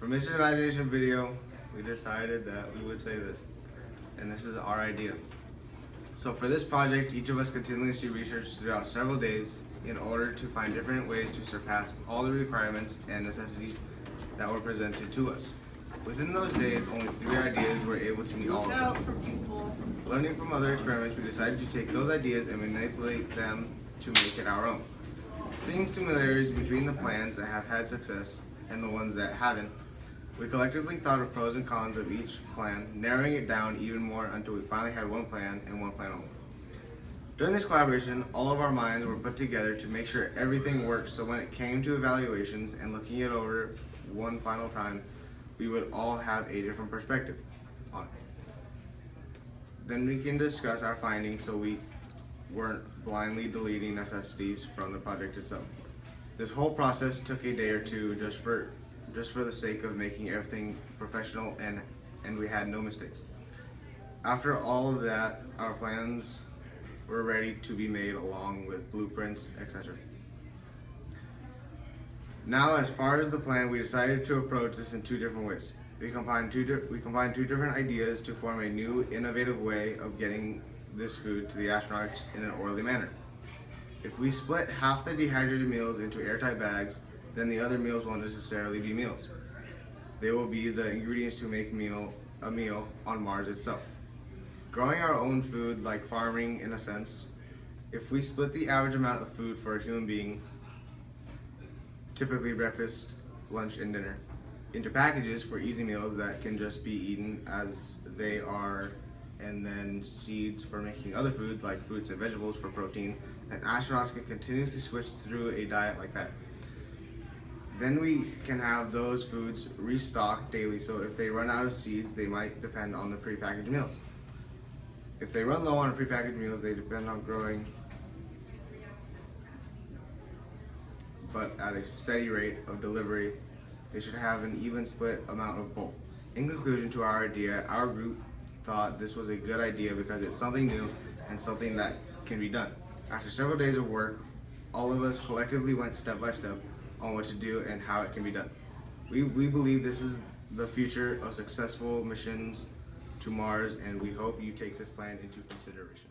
For Mission Imagination video, we decided that we would say this, and this is our idea. So for this project, each of us continuously researched throughout several days in order to find different ways to surpass all the requirements and necessities that were presented to us. Within those days, only 3 ideas were able to meet all of them. Learning from other experiments, we decided to take those ideas and manipulate them to make it our own. Seeing similarities between the plans that have had success and the ones that haven't, we collectively thought of pros and cons of each plan, narrowing it down even more until we finally had one plan and one plan only. During this collaboration, all of our minds were put together to make sure everything worked, so when it came to evaluations and looking it over one final time, we would all have a different perspective on it. Then we can discuss our findings so we weren't blindly deleting necessities from the project itself. This whole process took a day or two just for the sake of making everything professional and we had no mistakes. After all of that, our plans were ready to be made along with blueprints, etc. Now, as far as the plan, we decided to approach this in 2 different ways. We combined two different ideas to form a new, innovative way of getting this food to the astronauts in an orderly manner. If we split half the dehydrated meals into airtight bags, then the other meals won't necessarily be meals. They will be the ingredients to make a meal on Mars itself. Growing our own food, like farming in a sense, if we split the average amount of food for a human being, typically breakfast, lunch, and dinner, into packages for easy meals that can just be eaten as they are, and then seeds for making other foods like fruits and vegetables for protein, and astronauts can continuously switch through a diet like that. Then we can have those foods restocked daily, so if they run out of seeds, they might depend on the prepackaged meals. If they run low on prepackaged meals, they depend on growing, but at a steady rate of delivery. They should have an even split amount of both. In conclusion to our idea, our group thought this was a good idea because it's something new and something that can be done. After several days of work, all of us collectively went step by step on what to do and how it can be done. We believe this is the future of successful missions to Mars, and we hope you take this plan into consideration.